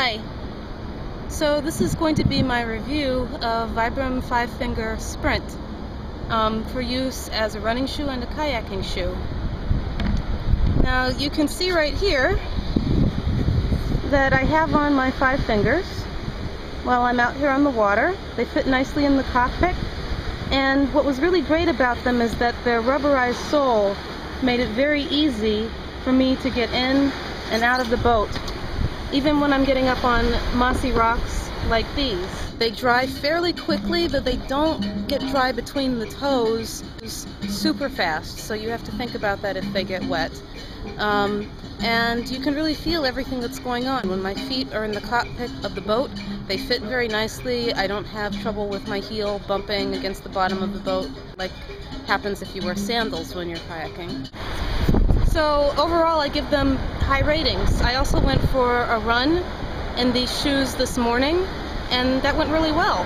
Hi. So this is going to be my review of Vibram 5-Finger Sprint for use as a running shoe and a kayaking shoe. Now you can see right here that I have on my 5 fingers while I'm out here on the water. They fit nicely in the cockpit, and what was really great about them is that their rubberized sole made it very easy for me to get in and out of the boat, even when I'm getting up on mossy rocks like these. They dry fairly quickly, but they don't get dry between the toes super fast, so you have to think about that if they get wet. And you can really feel everything that's going on. When my feet are in the cockpit of the boat, they fit very nicely. I don't have trouble with my heel bumping against the bottom of the boat like happens if you wear sandals when you're kayaking. So overall, I give them high ratings. I also went for a run in these shoes this morning, and that went really well.